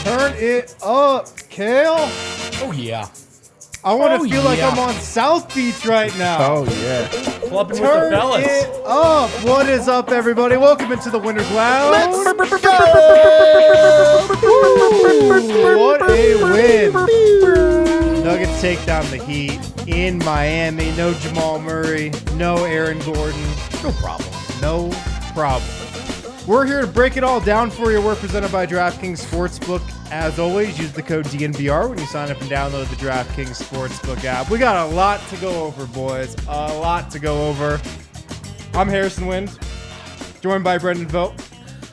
Turn it up, Kale. Oh, yeah. I want to feel like I'm on South Beach right now. Oh, yeah. Clubbing with the fellas. Turn it up. What is up, everybody? Welcome into the Winners Lounge. What a win. Nuggets take down the Heat in Miami. No Jamal Murray. No Aaron Gordon. No problem. No problem. We're here to break it all down for you. We're presented by DraftKings Sportsbook. As always, use the code DNVR when you sign up and download the DraftKings Sportsbook app. We got a lot to go over, boys. A lot to go over. I'm Harrison Wind, joined by Brendan Vogt.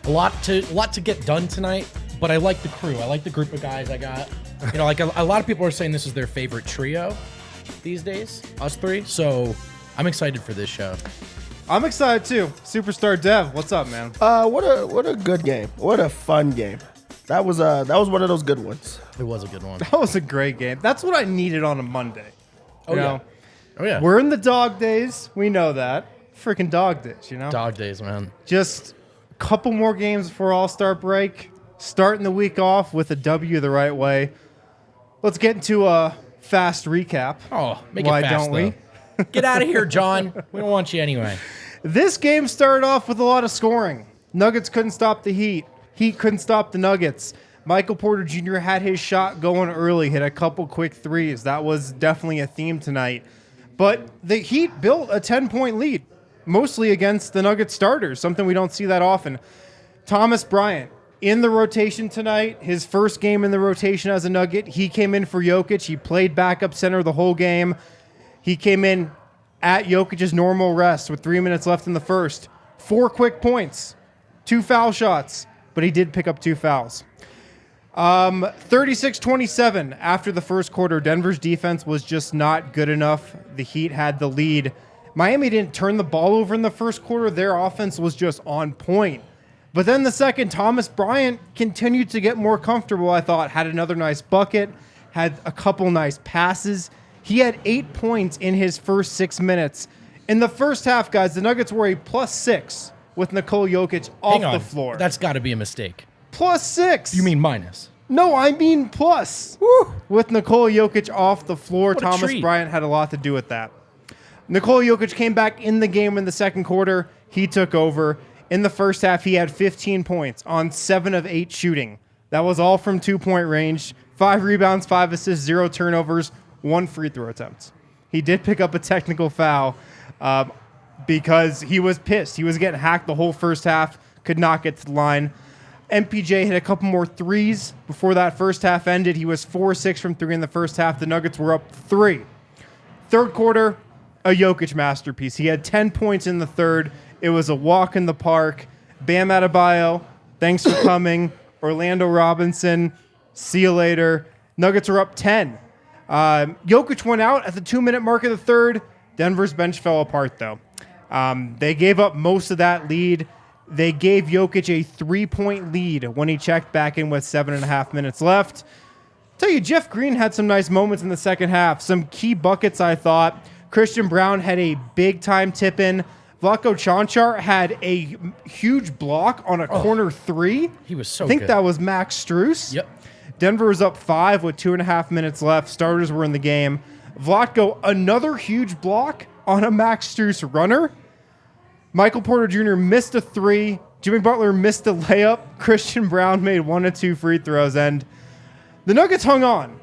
A lot to get done tonight, but I like the crew. I like the group of guys I got. You know, like a lot of people are saying this is their favorite trio these days, us three. So I'm excited for this show. I'm excited too. Superstar Dev, what's up, man? What a good game. What a fun game. That was one of those good ones. It was a good one. That was a great game. That's what I needed on a Monday. You know? Oh yeah. We're in the dog days. We know that. Freaking dog days, you know? Dog days, man. Just a couple more games before All-Star break. Starting the week off with a W the right way. Let's get into a fast recap. Oh, make Why it fast, don't we? Get out of here, John. We don't want you anyway. This game started off with a lot of scoring. Nuggets couldn't stop the Heat. Heat couldn't stop the Nuggets. Michael Porter Jr. had his shot going early, hit a couple quick threes. That was definitely a theme tonight. But the Heat built a 10-point lead, mostly against the Nuggets starters, something we don't see that often. Thomas Bryant in the rotation tonight, his first game in the rotation as a Nugget. He came in for Jokic. He played backup center the whole game. He came in at Jokic's normal rest with 3 minutes left in the first. 4 quick points, 2 foul shots, but he did pick up 2 fouls. 36-27 after the first quarter. Denver's defense was just not good enough. The Heat had the lead. Miami didn't turn the ball over in the first quarter. Their offense was just on point. But then the second, Thomas Bryant continued to get more comfortable, I thought. Had another nice bucket, had a couple nice passes. He had 8 points in his first 6 minutes. In the first half, guys, the Nuggets were a +6 with Nikola Jokic off the floor. That's got to be a mistake. +6. You mean minus? No, I mean plus. Woo. With Nikola Jokic off the floor, What a Thomas treat. Bryant had a lot to do with that. Nikola Jokic came back in the game in the second quarter. He took over. In the first half, he had 15 points on 7 of 8 shooting. That was all from 2-point range. 5 rebounds, 5 assists, 0 turnovers, 1 free throw attempt. He did pick up a technical foul because he was pissed. He was getting hacked the whole first half, could not get to the line. MPJ hit a couple more threes before that first half ended. He was 4-6 from 3 in the first half. The Nuggets were up 3. Third quarter, a Jokic masterpiece. He had 10 points in the third. It was a walk in the park. Bam Adebayo, thanks for coming. Orlando Robinson, see you later. Nuggets are up 10. Jokic went out at the 2-minute mark of the third. Denver's bench fell apart, though. They gave up most of that lead. They gave Jokic a 3-point lead when he checked back in with 7.5 minutes left. Tell you, Jeff Green had some nice moments in the second half. Some key buckets, I thought. Christian Braun had a big-time tip-in. Vlatko Cancar had a huge block on a corner 3. He was so good. I think that was Max Strus. Yep. Denver was up 5 with 2.5 minutes left. Starters were in the game. Vlatko, another huge block on a Max Strus runner. Michael Porter Jr. missed a 3. Jimmy Butler missed a layup. Christian Braun made 1 of 2 free throws. And the Nuggets hung on.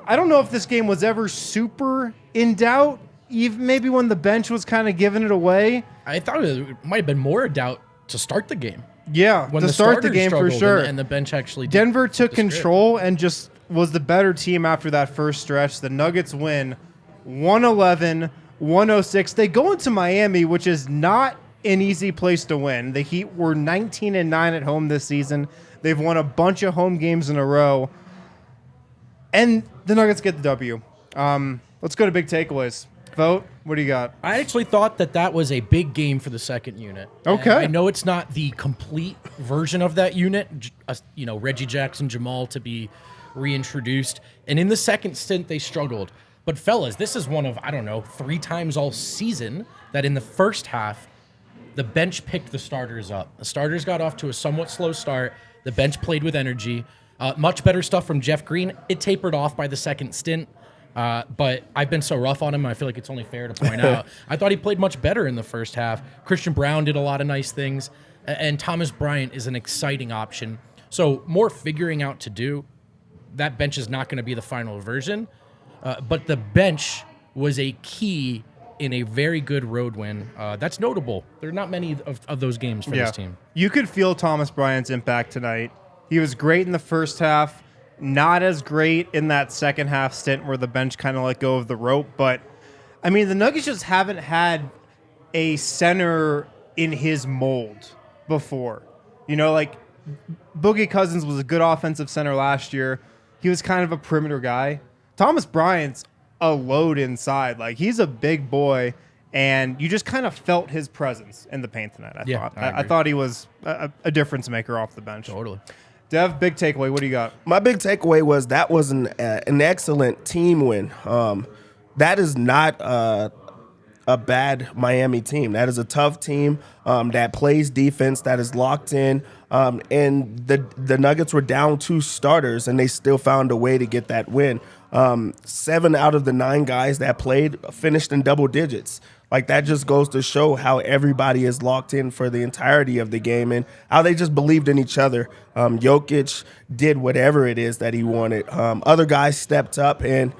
I don't know if this game was ever super in doubt, even maybe when the bench was kind of giving it away. I thought it might have been more a doubt to start the game. Yeah, When to the start the starters game for struggled sure. and the bench actually did Denver took the script. control and just was the better team after that first stretch. The Nuggets win 111-106. They go into Miami, which is not an easy place to win. The Heat were 19-9 at home this season. They've won a bunch of home games in a row. And the Nuggets get the W. Let's go to big takeaways. Vote, what do you got? I actually thought that was a big game for the second unit. Okay. And I know it's not the complete version of that unit. Reggie Jackson, Jamal to be reintroduced. And in the second stint, they struggled. But fellas, this is one of, 3 times all season that in the first half, the bench picked the starters up. The starters got off to a somewhat slow start. The bench played with energy. Much better stuff from Jeff Green. It tapered off by the second stint. But I've been so rough on him, I feel like it's only fair to point out. I thought he played much better in the first half. Christian Braun did a lot of nice things. And Thomas Bryant is an exciting option. So more figuring out to do. That bench is not going to be the final version. But the bench was a key in a very good road win. That's notable. There are not many of those games for this team. You could feel Thomas Bryant's impact tonight. He was great in the first half. Not as great in that second half stint where the bench kind of let go of the rope. But, I mean, the Nuggets just haven't had a center in his mold before. You know, like, Boogie Cousins was a good offensive center last year. He was kind of a perimeter guy. Thomas Bryant's a load inside. Like, he's a big boy, and you just kind of felt his presence in the paint tonight, I thought he was a difference maker off the bench. Totally. Dev, big takeaway. What do you got? My big takeaway was that was an excellent team win. That is not a bad Miami team. That is a tough team that plays defense, that is locked in. And the Nuggets were down 2 starters, and they still found a way to get that win. 7 out of the 9 guys that played finished in double digits. Like, that just goes to show how everybody is locked in for the entirety of the game and how they just believed in each other. Jokic did whatever it is that he wanted. Other guys stepped up, and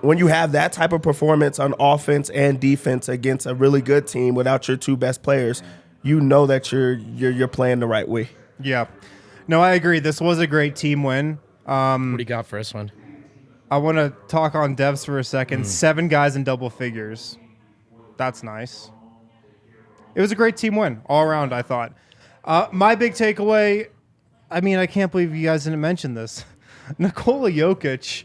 when you have that type of performance on offense and defense against a really good team without your 2 best players, you know that you're playing the right way. Yeah. No, I agree. This was a great team win. What do you got for this one? I want to talk on Devs for a second. 7 guys in double figures. That's nice. It was a great team win all around, I thought. My big takeaway, I mean, I can't believe you guys didn't mention this. Nikola Jokic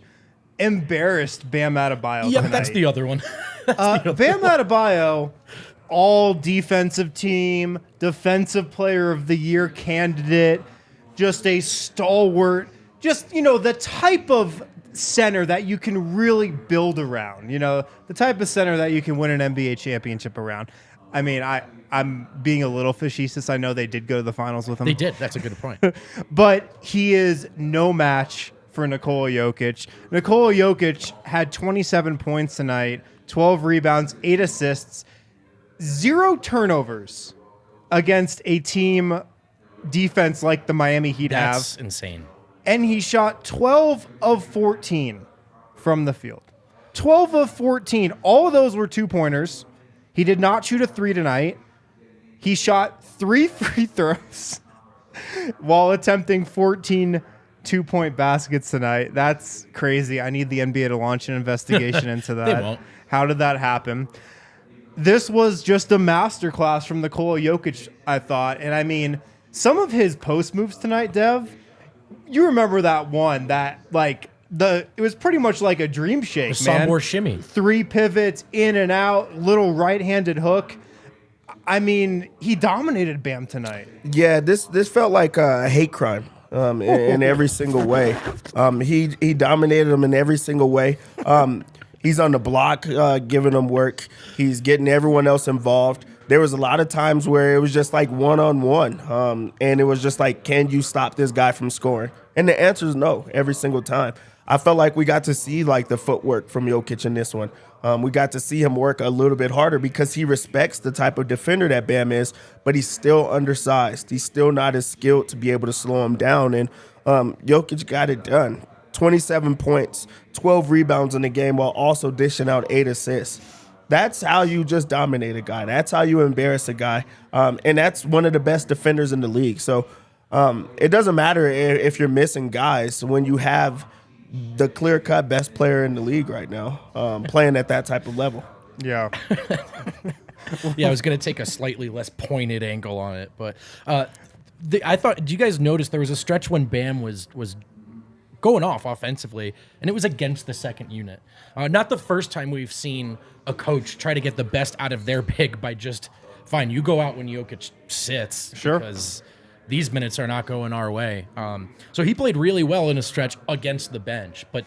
embarrassed Bam Adebayo Yeah, tonight. that's the other one. Bam Adebayo, all defensive team, defensive player of the year candidate, just a stalwart, just, you know, the type of center that you can really build around, you know, the type of center that you can win an NBA championship around. I mean, I'm being a little facetious. I know they did go to the finals with him. They did. That's a good point. But he is no match for Nikola Jokic. Nikola Jokic had 27 points tonight, 12 rebounds, 8 assists, 0 turnovers against a team defense like the Miami Heat have. That's insane. And he shot 12 of 14 from the field. 12 of 14. All of those were 2-pointers. He did not shoot a 3 tonight. He shot 3 free throws while attempting 14 2-point baskets tonight. That's crazy. I need the NBA to launch an investigation into that. They won't. How did that happen? This was just a masterclass from Nikola Jokic, I thought. And I mean, some of his post moves tonight, Dev, you remember that one that it was pretty much like a dream shake, The man. Sombor shimmy. 3 pivots, in and out, little right-handed hook. I mean, he dominated Bam tonight. Yeah, this felt like a hate crime in every single way. He dominated him in every single way. He's on the block, giving them work. He's getting everyone else involved. There was a lot of times where it was just like one-on-one, and it was just like, can you stop this guy from scoring? And the answer is no, every single time. I felt like we got to see like the footwork from Jokic in this one. We got to see him work a little bit harder because he respects the type of defender that Bam is, but he's still undersized. He's still not as skilled to be able to slow him down, and Jokic got it done. 27 points, 12 rebounds in the game while also dishing out 8 assists. That's how you just dominate a guy. That's how you embarrass a guy. And that's one of the best defenders in the league. So it doesn't matter if you're missing guys when you have the clear-cut best player in the league right now playing at that type of level. Yeah. Yeah, I was going to take a slightly less pointed angle on it. But I thought, did you guys notice there was a stretch when Bam was going off offensively, and it was against the second unit. Not the first time we've seen a coach try to get the best out of their big by just, fine, you go out when Jokic sits. Sure. Because these minutes are not going our way. So he played really well in a stretch against the bench. But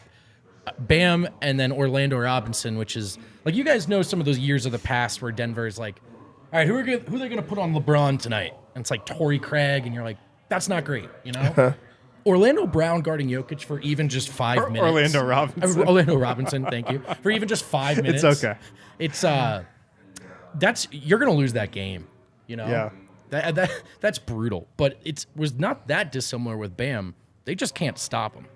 Bam and then Orlando Robinson, which is, like, you guys know some of those years of the past where Denver is like, all right, who are they going to put on LeBron tonight? And it's like Torrey Craig, and you're like, that's not great, you know? Orlando Brown guarding Jokic for even just 5 minutes. Orlando Robinson, thank you. For even just 5 minutes. It's okay. It's you're gonna lose that game. You know? Yeah. That's brutal. But it was not that dissimilar with Bam. They just can't stop him.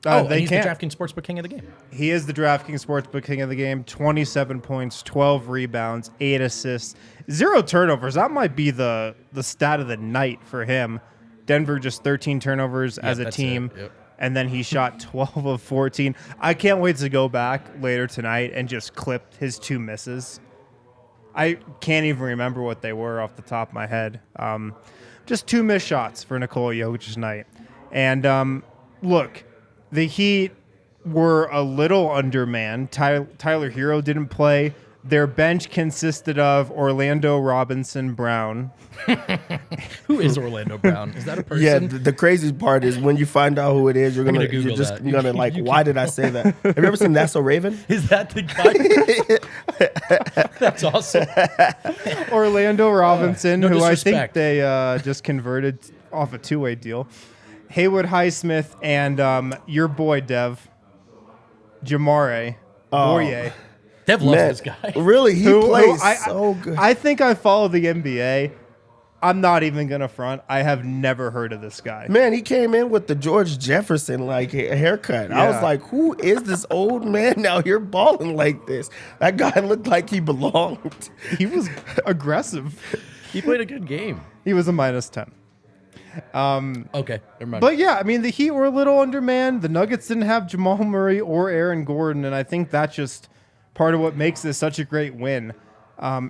They he's can't. the DraftKings Sportsbook King of the game. He is the DraftKings Sportsbook King of the game. 27 points, 12 rebounds, 8 assists, 0 turnovers. That might be the stat of the night for him. Denver just 13 turnovers as a team. Yep. And then he shot 12 of 14. I can't wait to go back later tonight and just clip his 2 misses. I can't even remember what they were off the top of my head. Just 2 missed shots for Nikola Jokic tonight. And look, the Heat were a little undermanned. Tyler Hero didn't play. Their bench consisted of Orlando Robinson Brown. Who is Orlando Brown? Is that a person? Yeah, the crazy part is when you find out who it is, you're gonna like, why did I say that? Have you ever seen That's So Raven? Is that the guy? That's awesome. Orlando Robinson, no who I disrespect. think they just converted off a 2-way deal. Haywood Highsmith and your boy Dev, Jamare Boye. Dev loves this guy. Really, he plays so good. I think I follow the NBA. I'm not even gonna front. I have never heard of this guy. Man, he came in with the George Jefferson haircut. I was Yeah. like, who is this old man now here balling like this? That guy looked like he belonged. He was aggressive. He played a good game. He was a -10. Okay, never mind. But yeah, I mean, the Heat were a little undermanned. The Nuggets didn't have Jamal Murray or Aaron Gordon, and I think that's just part of what makes this such a great win.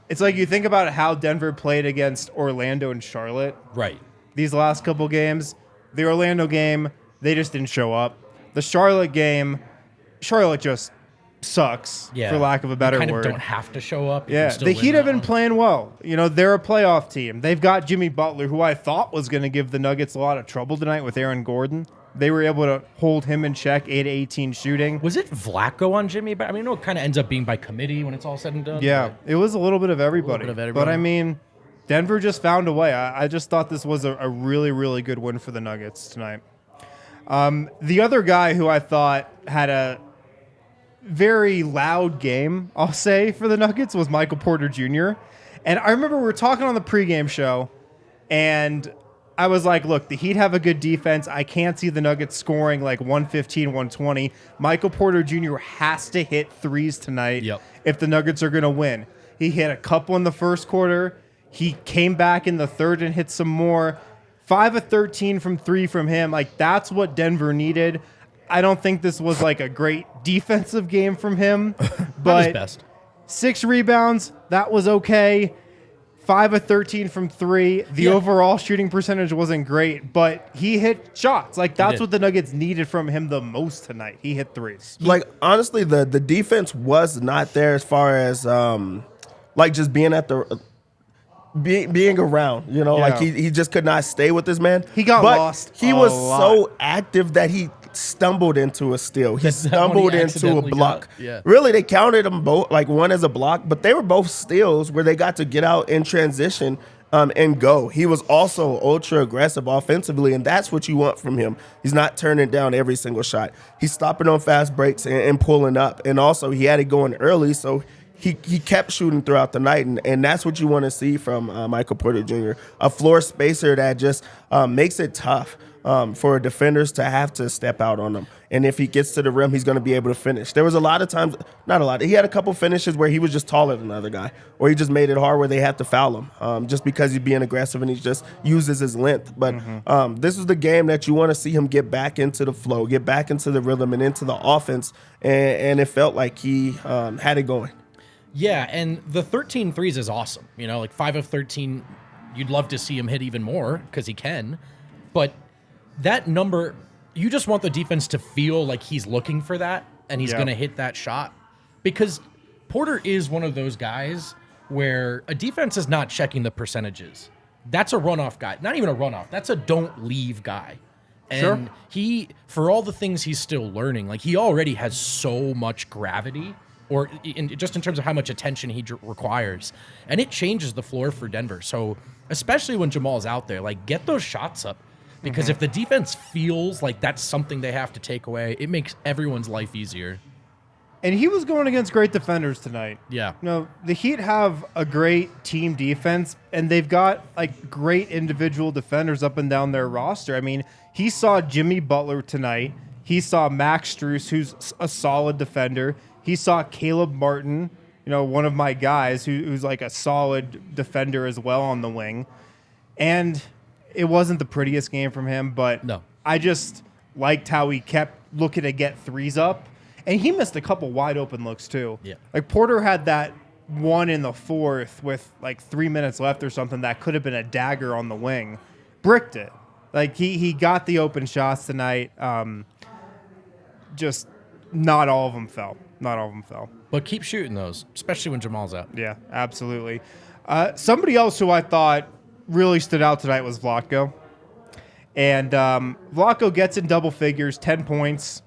It's like you think about how Denver played against Orlando and Charlotte. Right. These last couple games, the Orlando game, they just didn't show up. The Charlotte game, Charlotte just sucks, Yeah. for lack of a better you kind word. of don't have to show up. You Yeah, can still the win Heat have that been one. playing well. You know, they're a playoff team. They've got Jimmy Butler, who I thought was going to give the Nuggets a lot of trouble tonight with Aaron Gordon. They were able to hold him in check, 8-18 shooting. Was it Vlatko on Jimmy? I mean, I know it kind of ends up being by committee when it's all said and done. Yeah, but it was a little bit of everybody. But I mean, Denver just found a way. I just thought this was a really, really good win for the Nuggets tonight. The other guy who I thought had a very loud game, I'll say, for the Nuggets was Michael Porter Jr. And I remember we were talking on the pregame show, and I was like, look, the Heat have a good defense. I can't see the Nuggets scoring like 115, 120. Michael Porter Jr. has to hit threes tonight if the Nuggets are going to win. He hit a couple in the first quarter. He came back in the third and hit some more. 5 of 13 from 3 from him. Like, that's what Denver needed. I don't think this was like a great defensive game from him, but Not his best. 6 rebounds, that was okay. 5 of 13 from 3. The overall shooting percentage wasn't great, but he hit shots. Like, that's what the Nuggets needed from him the most tonight. He hit threes. Like, honestly, the defense was not there as far as like just being at the being around, you know, like he just could not stay with this man. He got lost. He was so active that he stumbled into a steal. He stumbled into a block. Really, they counted them both, like one as a block, but they were both steals where they got to get out in transition and go. He was also ultra aggressive offensively, and that's what you want from him. He's not turning down every single shot. He's stopping on fast breaks and pulling up, and also he had it going early, so he kept shooting throughout the night, and that's what you want to see from Michael Porter Jr., a floor spacer that just makes it tough for defenders to have to step out on him. And if he gets to the rim, he's going to be able to finish. There was a lot of times, not a lot, he had a couple finishes where he was just taller than the other guy, or he just made it hard where they had to foul him just because he's being aggressive and he just uses his length. But this is the game that you want to see him get back into the flow, get back into the rhythm and into the offense, and it felt like he had it going. Yeah, and the 13 threes is awesome. You know, like 5 of 13, you'd love to see him hit even more because he can. But that number, you just want the defense to feel like he's looking for that and he's going to hit that shot. Because Porter is one of those guys where a defense is not checking the percentages. That's a runoff guy. Not even a runoff. That's a don't leave guy. And he, for all the things he's still learning, like he already has so much gravity, or just in terms of how much attention he requires. And it changes the floor for Denver. So especially when Jamal's out there, like get those shots up. Because if the defense feels like that's something they have to take away, it makes everyone's life easier. And he was going against great defenders tonight. Yeah. You know, the Heat have a great team defense, and they've got like great individual defenders up and down their roster. I mean, he saw Jimmy Butler tonight. He saw Max Strus, who's a solid defender. He saw Caleb Martin, you know, one of my guys who's like a solid defender as well on the wing. And it wasn't the prettiest game from him, but No. I just liked how he kept looking to get threes up. And he missed a couple wide open looks too. Yeah. Like Porter had that one in the fourth with like 3 minutes left or something that could have been a dagger on the wing. Bricked it. Like he got the open shots tonight. Just not all of them fell. Not all of them fell. But keep shooting those, especially when Jamal's out. Yeah, absolutely. Somebody else who I thought really stood out tonight was Vlatko. And Vlatko gets in double figures, 10 points,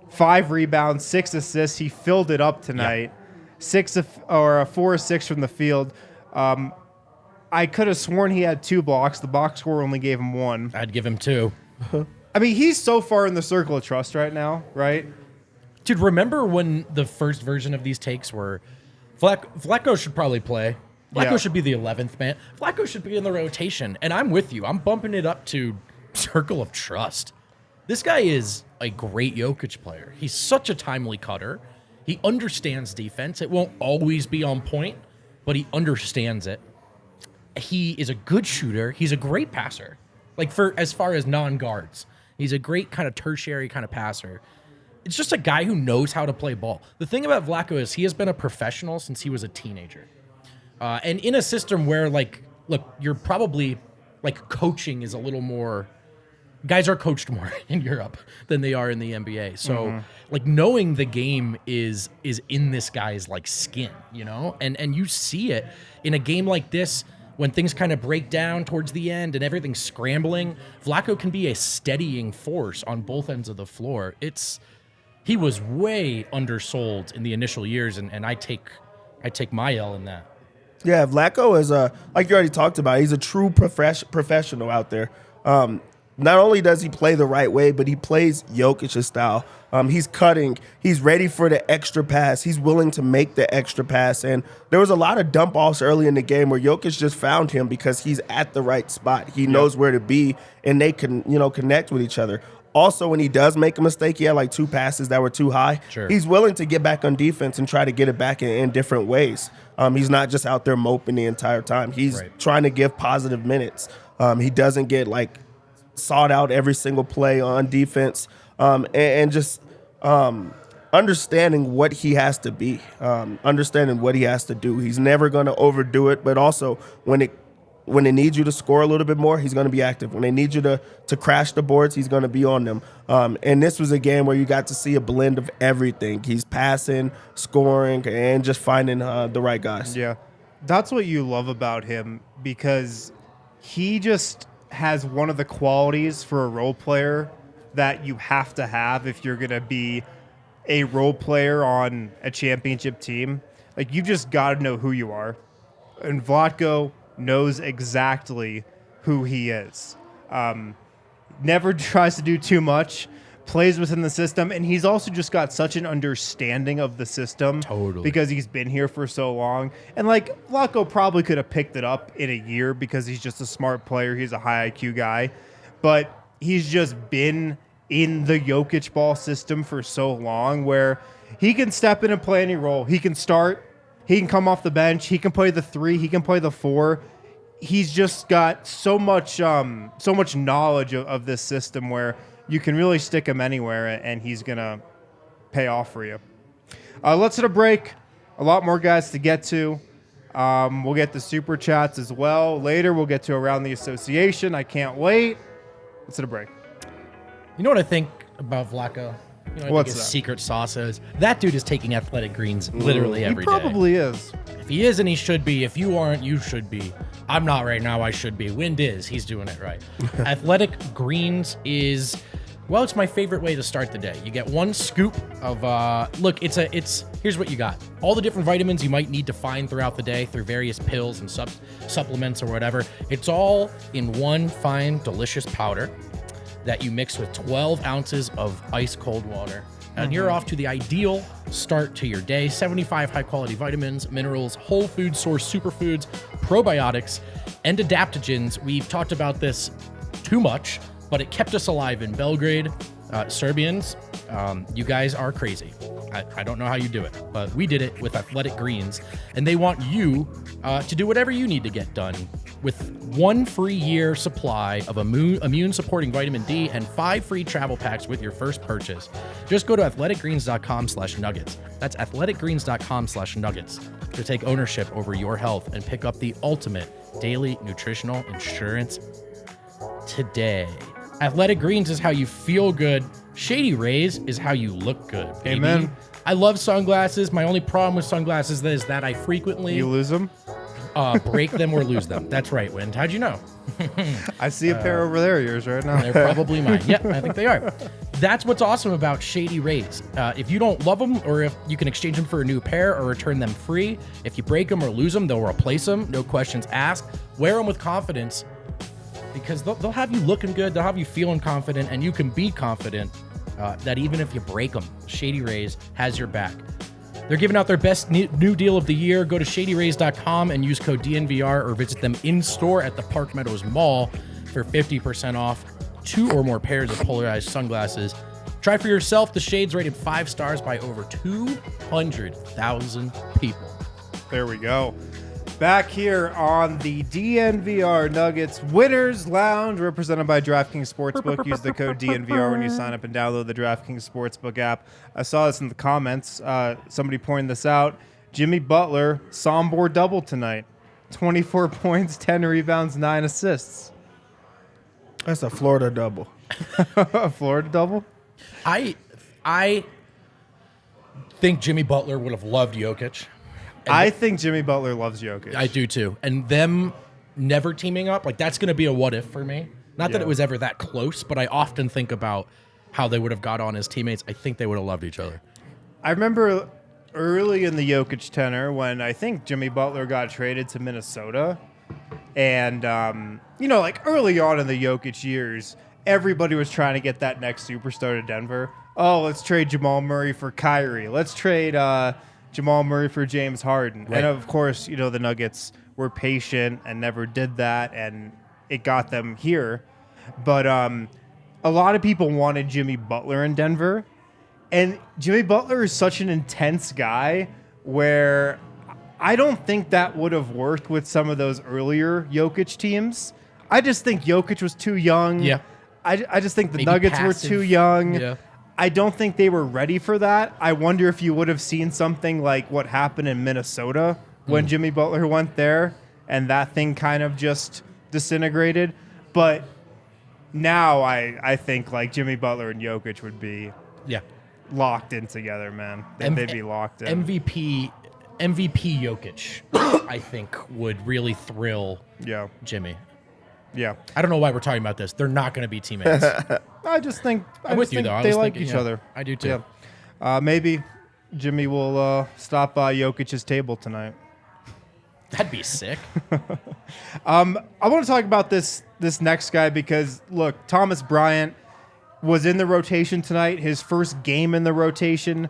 5 rebounds, 6 assists. He filled it up tonight. 4 or 6 from the field. I could have sworn he had 2 blocks. The box score only gave him 1. I'd give him 2. I mean, he's so far in the circle of trust right now, right? Dude, remember when the first version of these takes were Vlatko should probably play. Vlatko should be the 11th man. Vlatko should be in the rotation. And I'm with you. I'm bumping it up to circle of trust. This guy is a great Jokic player. He's such a timely cutter. He understands defense. It won't always be on point, but he understands it. He is a good shooter. He's a great passer. Like for as far as non-guards, he's a great kind of tertiary kind of passer. It's just a guy who knows how to play ball. The thing about Vlatko is he has been a professional since he was a teenager. And in a system where, like, look, you're probably, like, coaching is a little more... Guys are coached more in Europe than they are in the NBA. So, like, knowing the game is in this guy's, like, skin, you know? And you see it in a game like this when things kind of break down towards the end and everything's scrambling. Vlatko can be a steadying force on both ends of the floor. He was way undersold in the initial years, and I take my L in that. Yeah, Vlatko is like you already talked about. He's a true professional out there. Not only does he play the right way, but he plays Jokic's style. He's cutting. He's ready for the extra pass. He's willing to make the extra pass. And there was a lot of dump offs early in the game where Jokic just found him because he's at the right spot. He knows where to be, and they can, connect with each other. Also, when he does make a mistake, he had like 2 passes that were too high. Sure. He's willing to get back on defense and try to get it back in different ways. He's not just out there moping the entire time. He's trying to give positive minutes. He doesn't get like sought out every single play on defense, and just understanding what he has to be, understanding what he has to do. He's never going to overdo it, but also when they need you to score a little bit more, he's going to be active. When they need you to crash the boards, he's going to be on them. And this was a game where you got to see a blend of everything. He's passing, scoring, and just finding the right guys. Yeah. That's what you love about him, because he just has one of the qualities for a role player that you have to have if you're going to be a role player on a championship team. Like, you've just got to know who you are. And Vlatko knows exactly who he is. Never tries to do too much, plays within the system, and he's also just got such an understanding of the system. Totally. Because he's been here for so long. And like, Vlatko probably could have picked it up in a year because he's just a smart player. He's a high IQ guy. But he's just been in the Jokic ball system for so long where he can step in and play any role. He can start. He can come off the bench. He can play the 3. He can play the 4. He's just got so much knowledge of this system where you can really stick him anywhere, and he's going to pay off for you. Let's hit a break. A lot more guys to get to. We'll get to Super Chats as well. Later, we'll get to Around the Association. I can't wait. Let's hit a break. You know what I think about Vlatko? I think his secret sauce is that dude is taking athletic greens literally every day. He probably is. If he is, and he should be. If you aren't, you should be. I'm not right now. I should be. Wind is. He's doing it right. Athletic greens is, well, it's my favorite way to start the day. You get 1 scoop of look. Here's what you got. All the different vitamins you might need to find throughout the day through various pills and supplements or whatever. It's all in one fine, delicious powder. that you mix with 12 ounces of ice cold water. And you're off to the ideal start to your day. 75 high-quality vitamins, minerals, whole food source superfoods, probiotics, and adaptogens. We've talked about this too much, but it kept us alive in Belgrade. Serbians, you guys are crazy. I don't know how you do it, but we did it with Athletic Greens, and they want you to do whatever you need to get done with 1 free year supply of immune-supporting vitamin D and 5 free travel packs with your first purchase. Just go to athleticgreens.com/nuggets. That's athleticgreens.com/nuggets to take ownership over your health and pick up the ultimate daily nutritional insurance today. Athletic Greens is how you feel good. Shady Rays is how you look good, baby. Amen. I love sunglasses. My only problem with sunglasses is that I frequently You lose them? break them or lose them. That's right, Wind. How'd you know? I see a pair over there, yours right now. They're probably mine. Yep, I think they are. That's what's awesome about Shady Rays. If you don't love them, or if you can exchange them for a new pair or return them free, if you break them or lose them, they'll replace them. No questions asked. Wear them with confidence, because they'll have you looking good, they'll have you feeling confident, and you can be confident that even if you break them, Shady Rays has your back. They're giving out their best new deal of the year. Go to shadyrays.com and use code DNVR, or visit them in-store at the Park Meadows Mall for 50% off 2 or more pairs of polarized sunglasses. Try for yourself. The shades rated 5 stars by over 200,000 people. There we go. Back here on the DNVR Nuggets Winners Lounge, represented by DraftKings Sportsbook. Use the code DNVR when you sign up and download the DraftKings Sportsbook app. I saw this in the comments. Somebody pointed this out. Jimmy Butler, Sombor double tonight. 24 points, 10 rebounds, 9 assists. That's a Florida double. A Florida double? I think Jimmy Butler would have loved Jokic. I think Jimmy Butler loves Jokic. I do too. And them never teaming up, like, that's going to be a what if for me. Not that it was ever that close, but I often think about how they would have got on as teammates. I think they would have loved each other. I remember early in the Jokic tenor when I think Jimmy Butler got traded to Minnesota. And, like early on in the Jokic years, everybody was trying to get that next superstar to Denver. Oh, let's trade Jamal Murray for Kyrie. Let's trade Jamal Murray for James Harden. Right. And, of course, the Nuggets were patient and never did that, and it got them here. But a lot of people wanted Jimmy Butler in Denver. And Jimmy Butler is such an intense guy where I don't think that would have worked with some of those earlier Jokic teams. I just think Jokic was too young. Yeah. I just think the Maybe Nuggets passive. were too young. Yeah. I don't think they were ready for that. I wonder if you would have seen something like what happened in Minnesota when Jimmy Butler went there and that thing kind of just disintegrated. But now I think like Jimmy Butler and Jokic would be locked in together, man. They'd be locked in. MVP Jokic, I think, would really thrill Jimmy. Yeah. I don't know why we're talking about this. They're not going to be teammates. I just think I'm with you, though. they like each other. I do, too. Yeah. Maybe Jimmy will stop by Jokic's table tonight. That'd be sick. I want to talk about this next guy because, look, Thomas Bryant was in the rotation tonight. His first game in the rotation.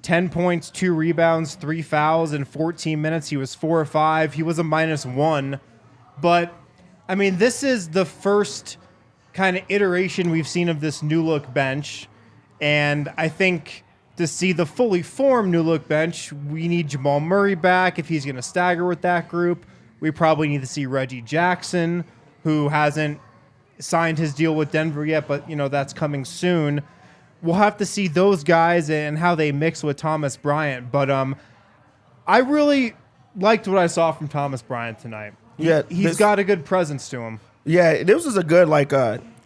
10 points, 2 rebounds, 3 fouls in 14 minutes. He was 4 or 5. He was a -1. But, I mean, this is the first kind of iteration we've seen of this new look bench. And I think to see the fully formed new look bench, we need Jamal Murray back if he's going to stagger with that group. We probably need to see Reggie Jackson, who hasn't signed his deal with Denver yet, but, that's coming soon. We'll have to see those guys and how they mix with Thomas Bryant. But I really liked what I saw from Thomas Bryant tonight. He's got a good presence to him. Yeah, this was a good,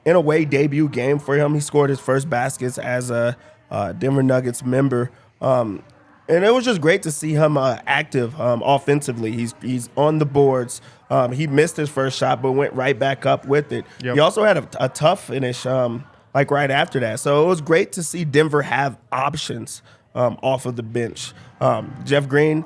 in a way, debut game for him. He scored his first baskets as a Denver Nuggets member. And it was just great to see him active offensively. He's on the boards. He missed his first shot, but went right back up with it. Yep. He also had a tough finish right after that. So it was great to see Denver have options off of the bench. Jeff Green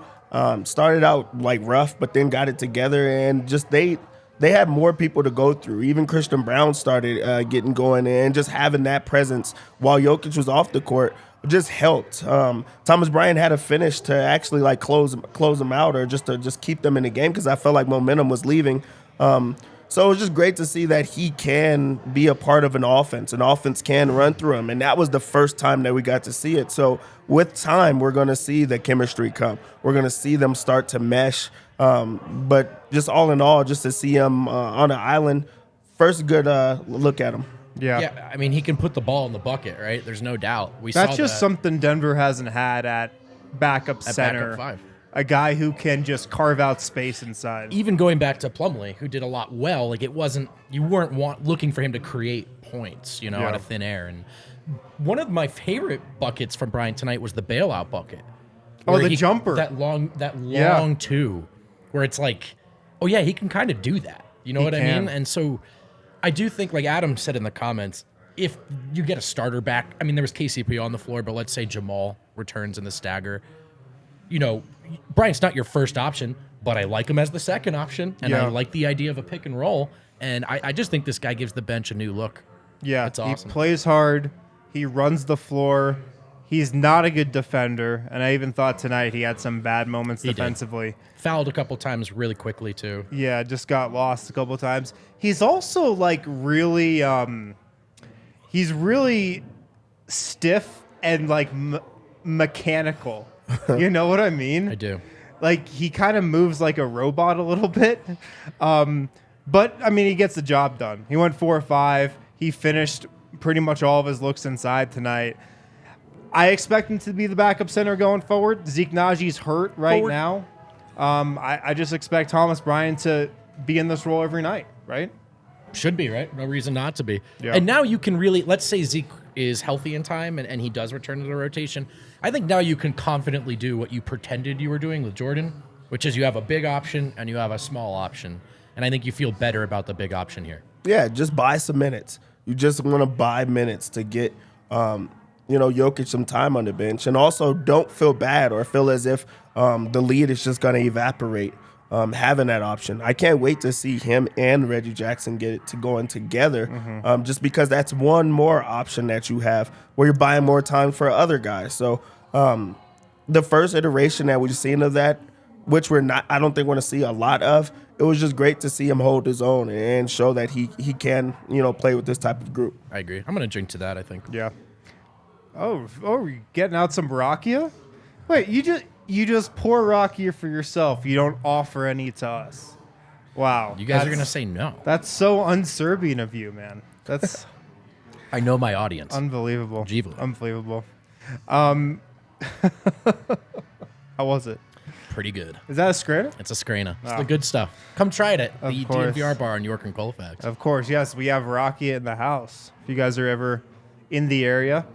started out rough, but then got it together, and just they they had more people to go through. Even Christian Braun started getting going, and just having that presence while Jokic was off the court just helped. Thomas Bryant had a finish to actually like close them out, or just to keep them in the game, because I felt like momentum was leaving. So it was just great to see that he can be a part of an offense. An offense can run through him, and that was the first time that we got to see it. So with time, we're going to see the chemistry come. We're going to see them start to mesh. But just all in all, just to see him on an island, first good look at him. Yeah, I mean, he can put the ball in the bucket, right? There's no doubt. That's just something Denver hasn't had at backup center. Backup 5. A guy who can just carve out space inside. Even going back to Plumlee, who did a lot well, like you weren't looking for him to create points, out of thin air. And one of my favorite buckets from Bryant tonight was the bailout bucket. Oh, the jumper. That long two, where it's like, oh yeah, he can kind of do that. You know what I mean? And so I do think, like Adam said in the comments, if you get a starter back, I mean, there was KCP on the floor, but let's say Jamal returns in the stagger. Bryant's not your first option, but I like him as the second option, and I like the idea of a pick and roll, and I just think this guy gives the bench a new look. Yeah, that's awesome. He plays hard. He runs the floor. He's not a good defender, and I even thought tonight he had some bad moments defensively. Fouled a couple times really quickly, too. Yeah, just got lost a couple times. He's also, like, really he's really stiff and, like, mechanical. You know what I mean? I do. Like, he kind of moves like a robot a little bit. But, I mean, he gets the job done. He went 4 or 5. He finished pretty much all of his looks inside tonight. I expect him to be the backup center going forward. Zeke Najee's hurt now. I just expect Thomas Bryant to be in this role every night, right? Should be, right? No reason not to be. Yeah. And now you can really, let's say Zeke is healthy in time and he does return to the rotation. I think now you can confidently do what you pretended you were doing with Jordan, which is you have a big option and you have a small option. And I think you feel better about the big option here. Yeah, just buy some minutes. You just want to buy minutes to get, Jokic some time on the bench. And also don't feel bad or feel as if the lead is just going to evaporate. Having that option. I can't wait to see him and Reggie Jackson get it to going together, just because that's one more option that you have where you're buying more time for other guys. So the first iteration that we've seen of that, which I don't think we're going to see a lot of, it was just great to see him hold his own and show that he can, play with this type of group. I agree. I'm going to drink to that, I think. Yeah. Oh, you're getting out some Rakia? Wait, you just pour Rakia for yourself. You don't offer any to us. Wow. You guys are going to say no. That's so un-Serbian of you, man. That's I know my audience. Unbelievable. Jivu. Unbelievable. How was it? Pretty good. Is that a Skrena? It's a Skrena. It's the good stuff. Come try it at the course. DNVR Bar in York and Colfax. Of course, yes. We have Rakia in the house. If you guys are ever in the area.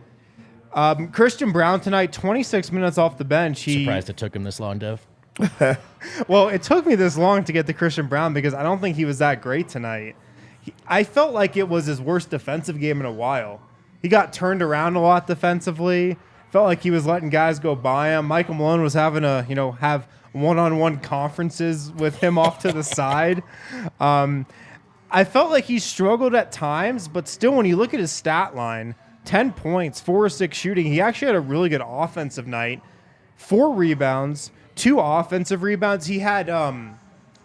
Christian Braun tonight, 26 minutes off the bench. Surprised it took him this long, Dev. Well, it took me this long to get to Christian Braun because I don't think he was that great tonight. I felt like it was his worst defensive game in a while. He got turned around a lot defensively. Felt like he was letting guys go by him. Michael Malone was having to, have one-on-one conferences with him off to the side. I felt like he struggled at times, but still, when you look at his stat line, 10 points, 4 or 6 shooting, he actually had a really good offensive night. 4 rebounds, 2 offensive rebounds. He had a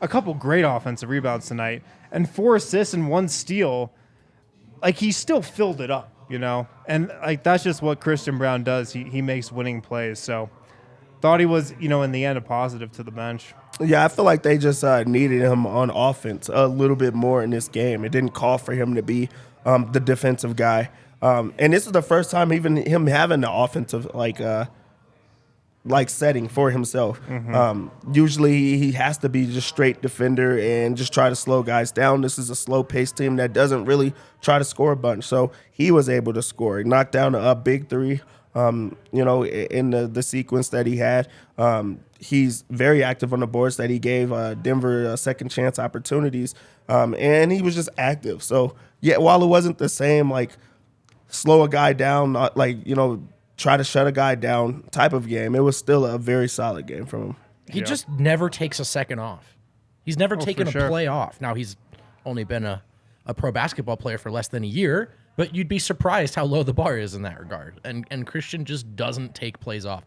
couple great offensive rebounds tonight, and 4 assists and 1 steal. Like, he still filled it up. And like that's just what Christian Braun does. He makes winning plays. So thought he was, in the end, a positive to the bench. Yeah, I feel like they just needed him on offense a little bit more in this game. It didn't call for him to be the defensive guy. And this is the first time even him having the offensive setting for himself. Usually he has to be just straight defender and just try to slow guys down. This is a slow-paced team that doesn't really try to score a bunch. So he was able to score. He knocked down a big 3, in the sequence that he had. He's very active on the boards that he gave Denver second chance opportunities. And he was just active. So, yeah, while it wasn't the same, slow a guy down, try to shut a guy down type of game, it was still a very solid game from him. He just never takes a second off. He's never taken a play off. Now, he's only been a pro basketball player for less than a year, but you'd be surprised how low the bar is in that regard. And Christian just doesn't take plays off.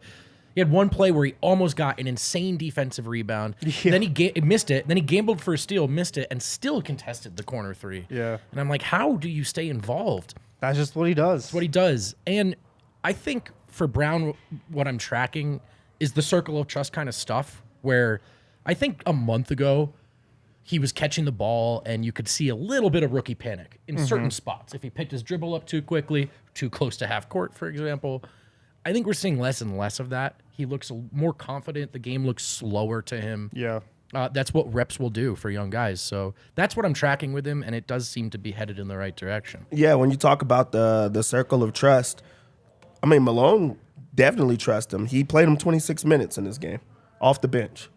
He had one play where he almost got an insane defensive rebound. Yeah. Then he missed it. Then he gambled for a steal, missed it, and still contested the corner three. Yeah. And I'm like, how do you stay involved? That's just what he does. That's what he does. And I think for Braun, what I'm tracking is the circle of trust kind of stuff where I think a month ago, he was catching the ball and you could see a little bit of rookie panic in certain spots. If he picked his dribble up too quickly, too close to half court, for example. I think we're seeing less and less of that. He looks more confident. The game looks slower to him. Yeah. That's what reps will do for young guys. So that's what I'm tracking with him, and it does seem to be headed in the right direction. Yeah, when you talk about the circle of trust, I mean, Malone definitely trusts him. He played him 26 minutes in this game off the bench.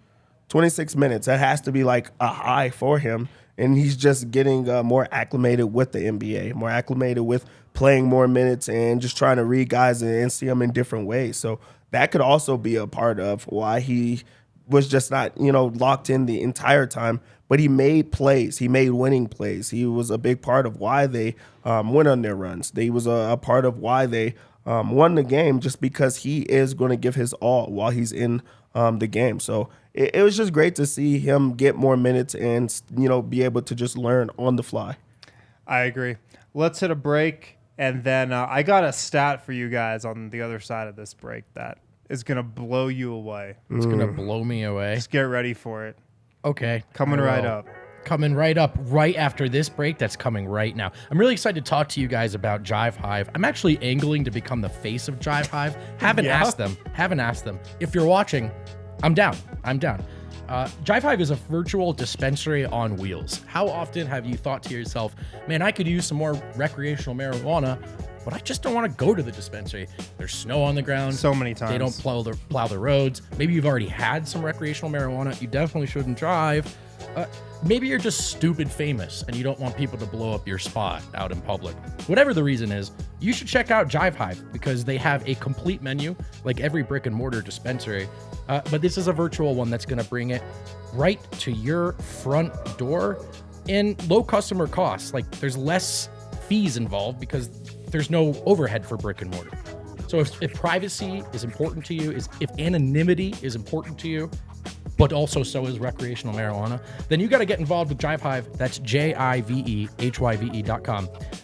26 minutes. That has to be like a high for him. And he's just getting more acclimated with the NBA, more acclimated with playing more minutes and just trying to read guys and see them in different ways. So that could also be a part of why he was just not, locked in the entire time. But he made plays. He made winning plays. He was a big part of why they went on their runs. He was a part of why they won the game, just because he is going to give his all while he's in the game. So it was just great to see him get more minutes and, be able to just learn on the fly. I agree. Let's hit a break, and then I got a stat for you guys on the other side of this break that is going to blow you away. It's going to blow me away. Just get ready for it. Okay. Coming right up. Coming right up right after this break that's coming right now. I'm really excited to talk to you guys about Jive Hive. I'm actually angling to become the face of Jive Hive. Haven't asked them. If you're watching, I'm down. Jive Hive is a virtual dispensary on wheels. How often have you thought to yourself, man, I could use some more recreational marijuana, but I just don't want to go to the dispensary. There's snow on the ground. So many times. They don't plow the roads. Maybe you've already had some recreational marijuana. You definitely shouldn't drive. Maybe you're just stupid famous and you don't want people to blow up your spot out in public. Whatever the reason is, you should check out Jive Hive because they have a complete menu like every brick and mortar dispensary. But this is a virtual one that's going to bring it right to your front door in low customer costs. Like there's less fees involved because there's no overhead for brick and mortar. So if privacy is important to you, if anonymity is important to you, but also so is recreational marijuana, then you got to get involved with Jive Hive. That's JIVEHYVE.com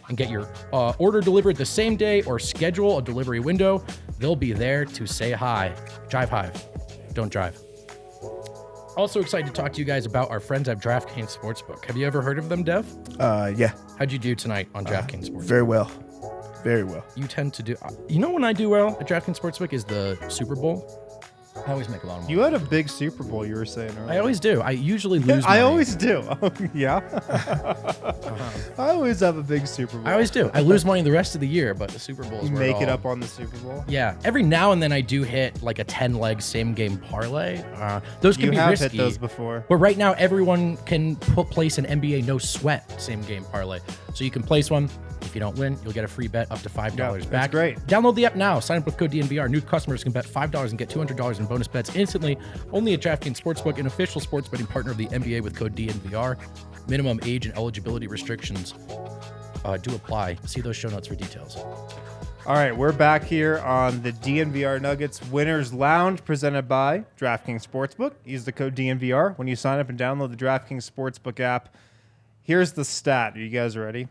and get your order delivered the same day or schedule a delivery window. They'll be there to say hi. Jive Hive. Don't drive. Also excited to talk to you guys about our friends at DraftKings Sportsbook. Have you ever heard of them, Dev? Yeah. How'd you do tonight on DraftKings Sportsbook? Very well. Very well. You tend to do... You know when I do well at DraftKings Sportsbook is the Super Bowl. I always make a lot of money. You had a big Super Bowl, you were saying earlier. I always do. I usually lose money. I always do. Yeah. I always have a big Super Bowl. I always do. I lose money the rest of the year, but the Super Bowl is You where make it up on the Super Bowl? Yeah. Every now and then I do hit like a 10-leg same-game parlay. Those can be risky. You have hit those before. But right now, everyone can place an NBA no-sweat same-game parlay. So you can place one. If you don't win, you'll get a free bet up to $5 back. That's great. Download the app now. Sign up with code DNVR. New customers can bet $5 and get $200 in bonus bets instantly. Only at DraftKings Sportsbook, an official sports betting partner of the NBA with code DNVR. Minimum age and eligibility restrictions do apply. See those show notes for details. All right, we're back here on the DNVR Nuggets Winners Lounge presented by DraftKings Sportsbook. Use the code DNVR when you sign up and download the DraftKings Sportsbook app. Here's the stat. Are you guys ready?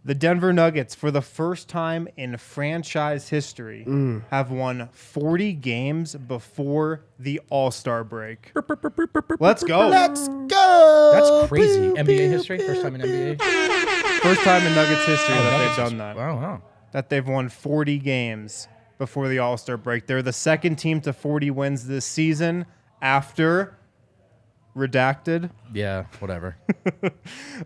The Denver Nuggets, for the first time in franchise history, have won 40 games before the All-Star break. Let's go. Let's go. That's crazy. NBA history? First time in NBA? First time in Nuggets history that they've done that. Wow. That they've won 40 games before the All-Star break. They're the second team to 40 wins this season after... redacted. Yeah, whatever.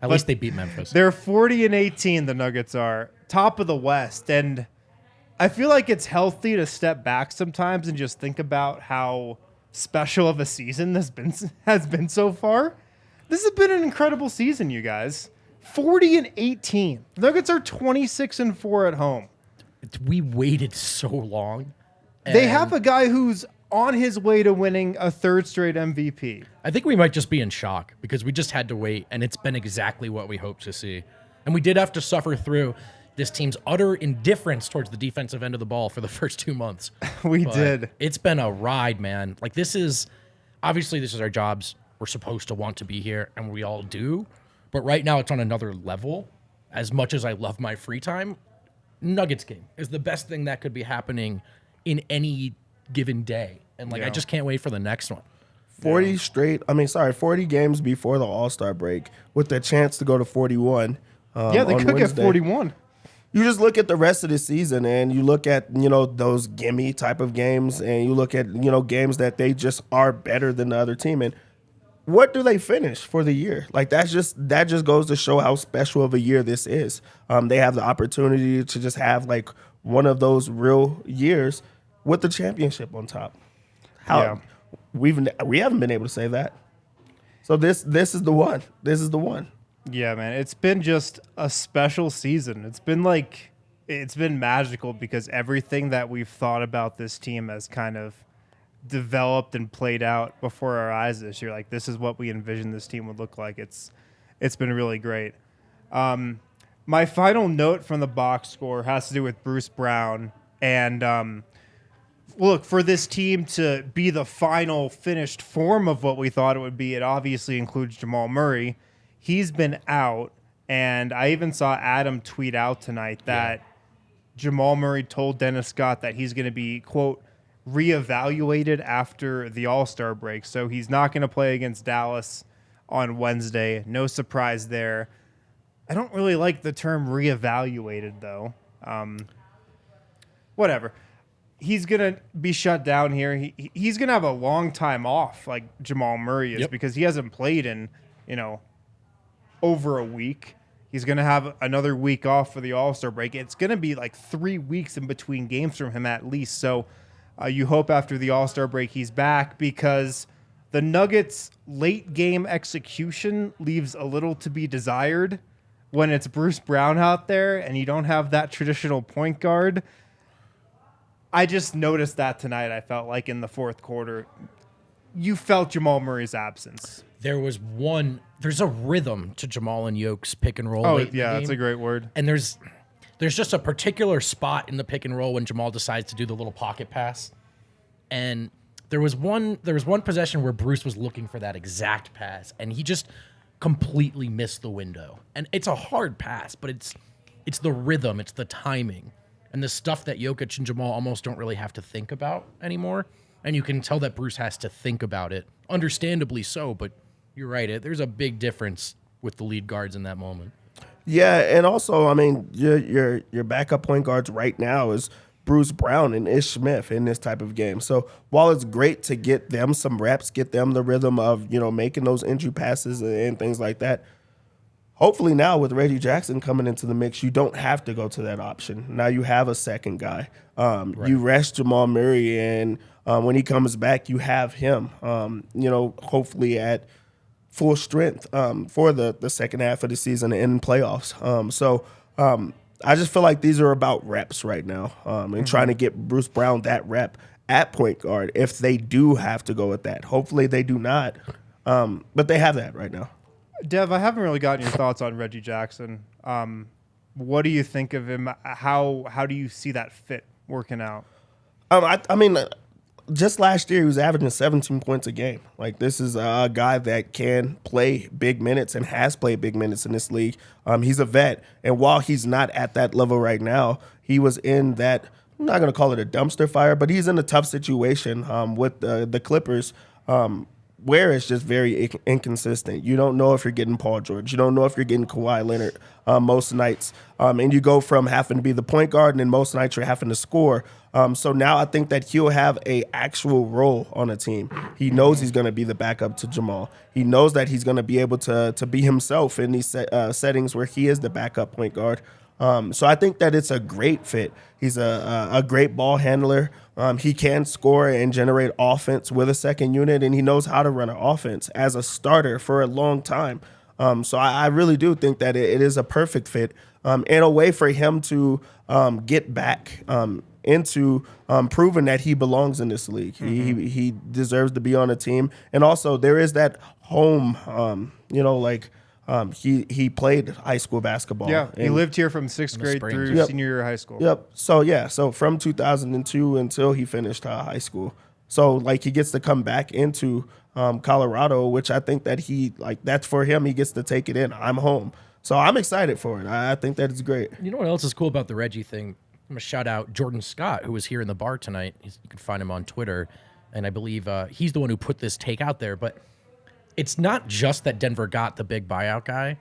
At least they beat Memphis. They're 40-18, the Nuggets are. Top of the West. And I feel like it's healthy to step back sometimes and just think about how special of a season this has been so far. This has been an incredible season, you guys. 40-18. The Nuggets are 26-4 at home. We waited so long. They have a guy who's on his way to winning a third straight MVP. I think we might just be in shock because we just had to wait, and it's been exactly what we hoped to see. And we did have to suffer through this team's utter indifference towards the defensive end of the ball for the first 2 months. We did. It's been a ride, man. Like, this is our jobs. We're supposed to want to be here, and we all do. But right now, it's on another level. As much as I love my free time, Nuggets game is the best thing that could be happening in any given day. And I just can't wait for the next one. 40 games before the All-Star break with the chance to go to 41. They could get 41. You just look at the rest of the season and you look at, those gimme type of games and you look at, games that they just are better than the other team. And what do they finish for the year? That just goes to show how special of a year this is. They have the opportunity to just have one of those real years with the championship on top. We haven't been able to say that. So this is the one. This is the one. Yeah, man. It's been just a special season. It's been magical because everything that we've thought about this team has kind of developed and played out before our eyes this year. This is what we envisioned this team would look like. It's been really great. My final note from the box score has to do with Bruce Brown. And look, for this team to be the final finished form of what we thought it would be, it obviously includes Jamal Murray. He's been out, and I even saw Adam tweet out tonight that Jamal Murray told Dennis Scott that he's going to be, quote, reevaluated after the All-Star break. So he's not going to play against Dallas on Wednesday. No surprise there. I don't really like the term reevaluated, though. Whatever. He's going to be shut down here. He's going to have a long time off, like Jamal Murray is, because he hasn't played in, over a week. He's going to have another week off for the All-Star break. It's going to be 3 weeks in between games from him at least. So you hope after the All-Star break he's back, because the Nuggets' late game execution leaves a little to be desired when it's Bruce Brown out there and you don't have that traditional point guard. I just noticed that tonight. I felt like in the fourth quarter, you felt Jamal Murray's absence. There's a rhythm to Jamal and Yoke's pick and roll. Oh, yeah, that's a great word. And there's just a particular spot in the pick and roll when Jamal decides to do the little pocket pass. And there was one possession where Bruce was looking for that exact pass, and he just completely missed the window. And it's a hard pass, but it's the rhythm, it's the timing, and the stuff that Jokic and Jamal almost don't really have to think about anymore. And you can tell that Bruce has to think about it, understandably so, but you're right. There's a big difference with the lead guards in that moment. Yeah, and also, your backup point guards right now is Bruce Brown and Ish Smith in this type of game. So while it's great to get them some reps, get them the rhythm of, making those entry passes and things like that, hopefully now with Reggie Jackson coming into the mix, you don't have to go to that option. Now you have a second guy. Right. You rest Jamal Murray, and when he comes back, you have him, hopefully at full strength for the second half of the season and playoffs. I just feel like these are about reps right now and trying to get Bruce Brown that rep at point guard if they do have to go with that. Hopefully they do not, but they have that right now. Dev, I haven't really gotten your thoughts on Reggie Jackson. What do you think of him? How do you see that fit working out? Just last year, he was averaging 17 points a game. This is a guy that can play big minutes and has played big minutes in this league. He's a vet. And while he's not at that level right now, he was in that, I'm not going to call it a dumpster fire, but he's in a tough situation with the Clippers where it's just very inconsistent. You don't know if you're getting Paul George. You don't know if you're getting Kawhi Leonard most nights. And you go from having to be the point guard, and then most nights you're having to score. So now I think that he'll have a actual role on a team. He knows he's going to be the backup to Jamal. He knows that he's going to be able to be himself in these settings where he is the backup point guard. So I think that it's a great fit. He's a great ball handler. He can score and generate offense with a second unit, and he knows how to run an offense as a starter for a long time. So I really do think that it is a perfect fit and a way for him to get back into proving that he belongs in this league. He deserves to be on a team. And also there is that home, he played high school basketball. Yeah, he And- lived here from sixth grade spring. through Yep. senior year of high school. Yep. So from 2002 until he finished high school. So like he gets to come back into Colorado, which I think that that's for him. He gets to take it in. I'm home. So I'm excited for it. I think that it's great. You know what else is cool about the Reggie thing? I'm gonna shout out Jordan Scott, who was here in the bar tonight. You can find him on Twitter, and I believe he's the one who put this take out there. But it's not just that Denver got the big buyout guy.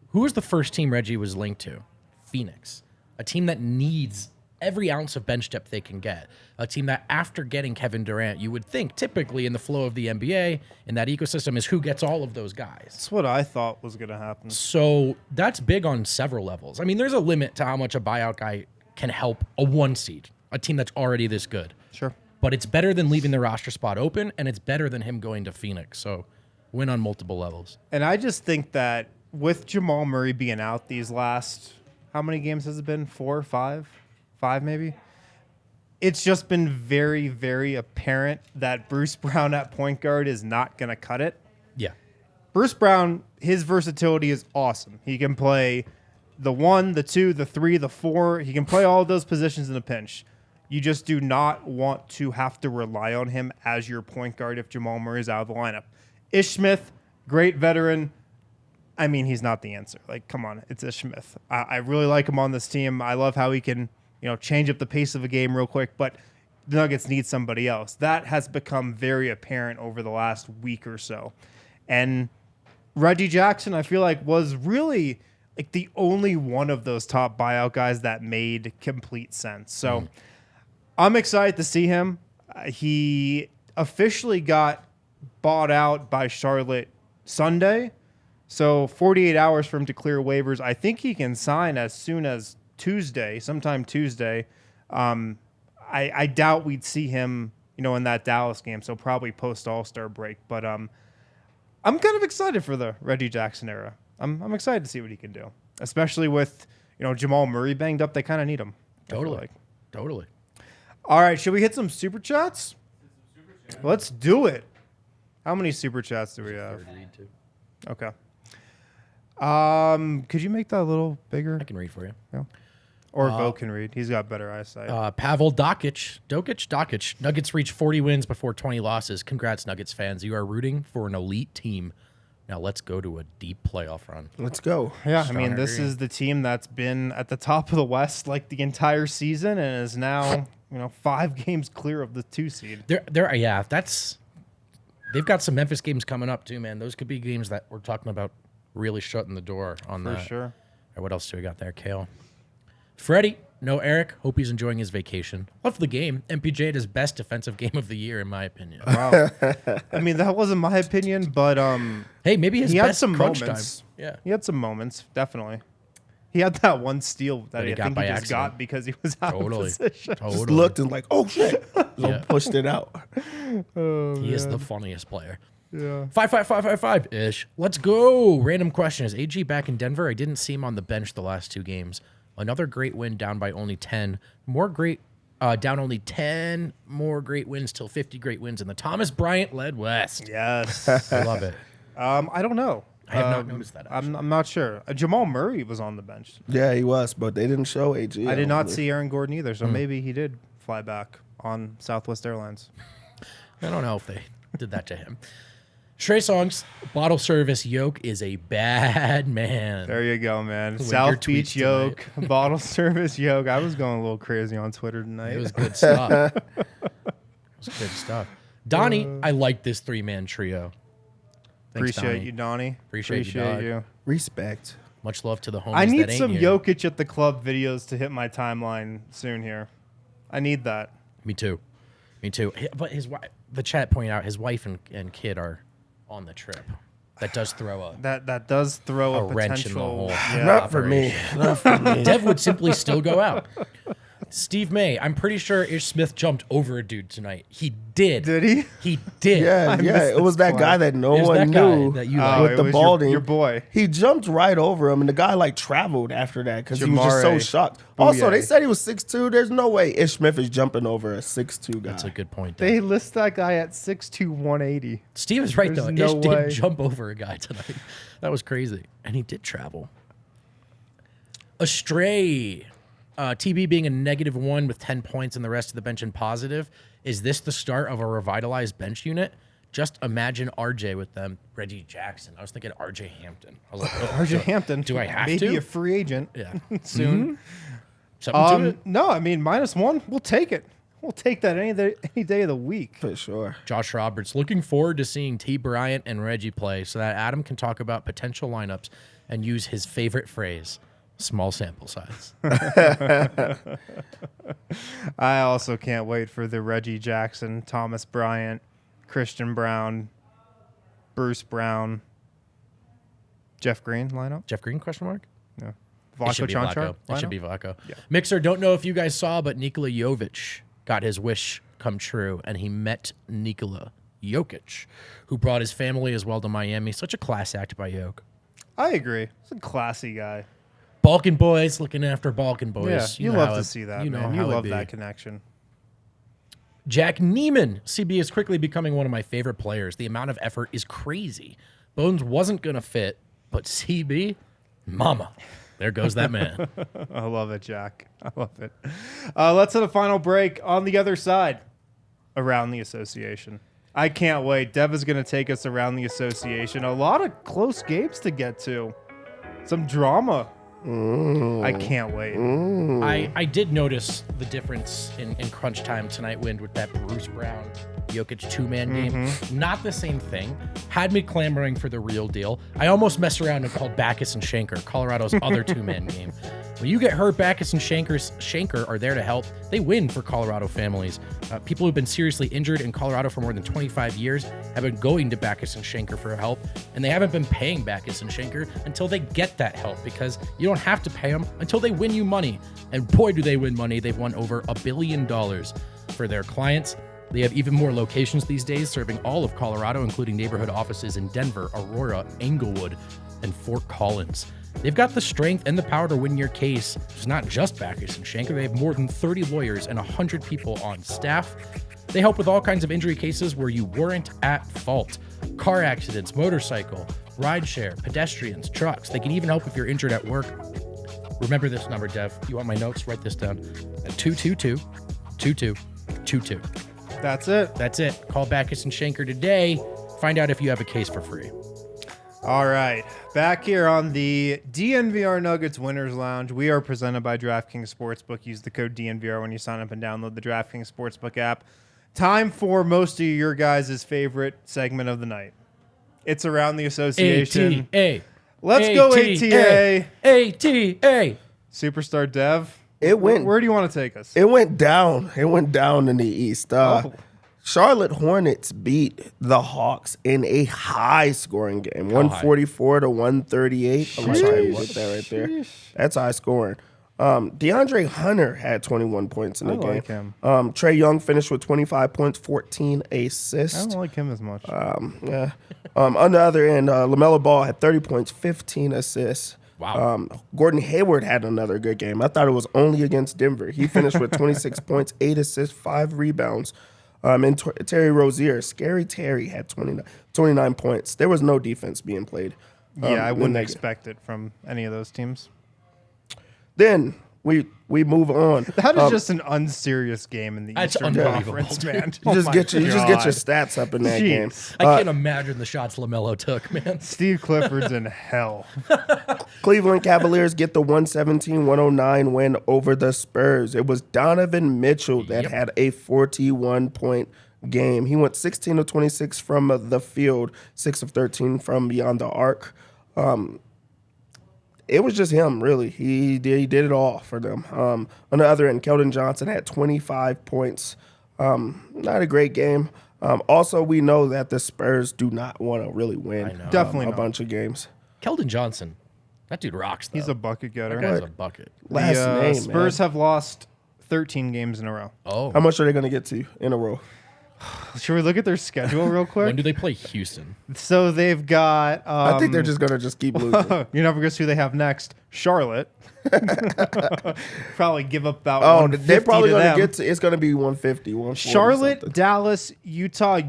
Who was the first team Reggie was linked to? Phoenix, a team that needs every ounce of bench depth they can get. A team that after getting Kevin Durant, you would think typically in the flow of the NBA and that ecosystem is who gets all of those guys. That's what I thought was going to happen. So that's big on several levels. I mean, there's a limit to how much a buyout guy can help a 1 seed, a team that's already this good. Sure. But it's better than leaving the roster spot open, and it's better than him going to Phoenix. So win on multiple levels. And I just think that with Jamal Murray being out these last, how many games has it been? 4, 5? 5 maybe? It's just been very, very apparent that Bruce Brown at point guard is not going to cut it. Yeah. Bruce Brown, his versatility is awesome. He can play the 1, the 2, the 3, the 4. He can play all of those positions in a pinch. You just do not want to have to rely on him as your point guard if Jamal Murray is out of the lineup. Ish Smith, great veteran. I mean, he's not the answer. Like, come on, it's Ish Smith. I really like him on this team. I love how he can, change up the pace of a game real quick, but the Nuggets need somebody else. That has become very apparent over the last week or so. And Reggie Jackson, I feel like, was really like the only one of those top buyout guys that made complete sense. So I'm excited to see him. He officially got bought out by Charlotte Sunday. So 48 hours for him to clear waivers. I think he can sign as soon as Tuesday, sometime Tuesday. I doubt we'd see him, in that Dallas game. So probably post All-Star break. But I'm kind of excited for the Reggie Jackson era. I'm excited to see what he can do, especially with Jamal Murray banged up. They kind of need him. Totally. All right, should we hit some super chats? Let's do it. How many super chats do we have? Okay. Could you make that a little bigger? I can read for you. Yeah. Or Vogt can read. He's got better eyesight. Pavel Dokic. Nuggets reach 40 wins before 20 losses. Congrats, Nuggets fans. You are rooting for an elite team. Now let's go to a deep playoff run. Let's go. Yeah, I mean, this is the team that's been at the top of the West like the entire season and is now, 5 games clear of the 2 seed. They've got some Memphis games coming up too, man. Those could be games that we're talking about really shutting the door on that. For sure. All right, what else do we got there, Kale? Freddie, no Eric. Hope he's enjoying his vacation. Love the game. MPJ had his best defensive game of the year, in my opinion. Wow. I mean, that wasn't my opinion, but Hey, maybe his he best had some crunch moments. time. Yeah. He had some moments, definitely. He had that one steal that he I got think by he just accident. got because he was out of position. Just looked and like, oh shit. Yeah. Pushed it out. He is the funniest player. Yeah. 5 ish. Let's go. Random question: is AG back in Denver? I didn't see him on the bench the last 2 games. Another great win, down by only 10. Down only 10 more great wins till 50 great wins in the Thomas Bryant led West. Yes. I love it. I don't know. I have not noticed that. I'm not sure. Jamal Murray was on the bench. Yeah, he was, but they didn't show AG. I did not see Aaron Gordon either, so maybe he did fly back on Southwest Airlines. I don't know if they did that to him. Trey Songz, bottle service yoke is a bad man. There you go, man. Your South tweets Beach yoke, bottle service yoke. I was going a little crazy on Twitter tonight. It was good stuff. Donnie, I like this 3-man trio. Thanks, Appreciate Donnie. you, Donnie. Appreciate you, dog. Respect. Much love to the homies. I need that ain't some here. Jokic at the club videos to hit my timeline soon here. I need that. Me too. But the chat pointed out his wife and kid are on the trip. That does throw a That does throw a wrench in the potential. hole. Yeah. Not for me. Not for me. Dev would simply still go out. Steve May, I'm pretty sure Ish Smith jumped over a dude tonight. He did. Did he? He did. Yeah, it was that guy that no one knew that you Oh, like. it with the was balding. your boy. He jumped right over him, and the guy like traveled after that because he was just so Jamare shocked. Also, they Bouye. said he was 6'2". There's no way Ish Smith is jumping over a 6'2" guy. That's a good point. They Dave. list that guy at 6'2", 180. Steve is right, There's though. no Ish way. did jump over a guy tonight. That was crazy. And he did travel. Astray. TB being a -1 with 10 points and the rest of the bench in positive. Is this the start of a revitalized bench unit? Just imagine RJ with them. Reggie Jackson. I was thinking RJ Hampton. I was like, oh, RJ Hampton. do I have maybe to? a free agent Yeah. soon. Something to it. No, I mean -1. We'll take it. We'll take that any day of the week. For sure. Josh Roberts, looking forward to seeing T. Bryant and Reggie play so that Adam can talk about potential lineups and use his favorite phrase, small sample size. I also can't wait for the Reggie Jackson, Thomas Bryant, Christian Braun, Bruce Brown, Jeff Green lineup. Jeff Green, question mark? Yeah. It should Vlatko be Cancar Vlatko. It lineup? should be Vlatko. Yeah. Mixer, don't know if you guys saw, but Nikola Jokic got his wish come true, and he met Nikola Jokic, who brought his family as well to Miami. Such a class act by Jokic. I agree. He's a classy guy. Balkan boys looking after Balkan boys. Yeah, you know love how to it- see that, You know man. how You it love be. that connection. Jack Neiman. CB is quickly becoming one of my favorite players. The amount of effort is crazy. Bones wasn't going to fit, but CB, mama, there goes that man. I love it, Jack. I love it. Let's hit a final break. On the other side, around the association. I can't wait. Dev is going to take us around the association. A lot of close games to get to. Some drama. I can't wait. I did notice the difference in crunch time tonight with that Bruce Brown Jokic two-man game. Not the same thing. Had me clamoring for the real deal. I almost messed around and called Backus and Schenker, Colorado's other two-man game. When you get hurt, Backus and Schenker are there to help. They win for Colorado families. People who've been seriously injured in Colorado for more than 25 years have been going to Backus and Schenker for help, and they haven't been paying Backus and Schenker until they get that help, because you don't have to pay them until they win you money. And boy, do they win money. They've won over $1 billion for their clients. They have even more locations these days, serving all of Colorado, including neighborhood offices in Denver, Aurora, Englewood, and Fort Collins. They've got the strength and the power to win your case. It's not just Backus and Schenker. They have more than 30 lawyers and 100 people on staff. They help with all kinds of injury cases where you weren't at fault. Car accidents, motorcycle, rideshare, pedestrians, trucks. They can even help if you're injured at work. Remember this number, Dev. You want my notes? Write this down. At 222-2222. That's it. That's it. Call Backus and Schenker today. Find out if you have a case for free. All right. Back here on the DNVR Nuggets Winners Lounge. We are presented by DraftKings Sportsbook. Use the code DNVR when you sign up and download the DraftKings Sportsbook app. Time for most of your guys' favorite segment of the night. It's around the association. ATA. Let's go ATA. ATA. Superstar Dev. It went. Where do you want to take us? It went down. It went down in the East. Charlotte Hornets beat the Hawks in a high-scoring game, 144 to 138. I'm sorry, what that right there? That's high scoring. DeAndre Hunter had 21 points in the game. like him. Trae Young finished with 25 points, 14 assists. I don't like him as much. Yeah. On the other end, LaMelo Ball had 30 points, 15 assists. Wow. Gordon Hayward had another good game. I thought it was only against Denver. He finished with 26 points, 8 assists, 5 rebounds. And Terry Rozier, Scary Terry, had 29 points. There was no defense being played. I wouldn't expect it from any of those teams. Then we move on. That is just an unserious game in the That's Eastern unbelievable, Conference, dude. man. You just get your God. stats up in that Jeez. game. I can't imagine the shots LaMelo took, man. Steve Clifford's in hell. Cleveland Cavaliers get the 117-109 win over the Spurs. It was Donovan Mitchell that had a 41-point game. He went 16 of 26 from the field, 6 of 13 from beyond the arc. It was just him, really. He did it all for them. On the other end, Keldon Johnson had 25 points. Not a great game. Also, we know that the Spurs do not want to really win Definitely a not. bunch of games. Keldon Johnson. That dude rocks, though. He's a bucket getter. That guy's a bucket. Last The name, Spurs have lost 13 games in a row. Oh. How much are they going to get to in a row? Should we look at their schedule real quick? When do they play Houston? So they've got. I think they're just going to just keep losing. You never guess who they have next? Charlotte. Probably give up about. Oh, they're probably going going to get to. It's going to be 150, 140. Charlotte, something. Dallas, Utah,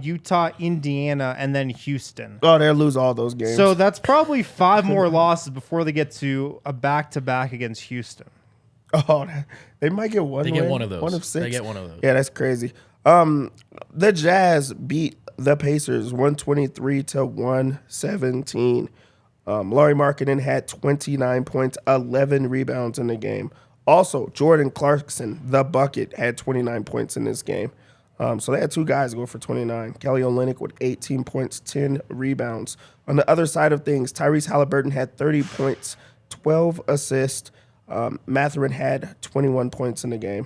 Indiana, and then Houston. Oh, they'll lose all those games. So that's probably 5 more losses before they get to a back-to-back against Houston. Oh, they might get one. They win, get one of those. One of 6. They get one of those. Yeah, that's crazy. The Jazz beat the Pacers 123-117. Lauri Markkanen had 29 points, 11 rebounds in the game. Also, Jordan Clarkson, the bucket, had 29 points in this game. So they had 2 guys go for 29. Kelly Olynyk with 18 points, 10 rebounds. On the other side of things, Tyrese Halliburton had 30 points, 12 assists. Mathurin had 21 points in the game.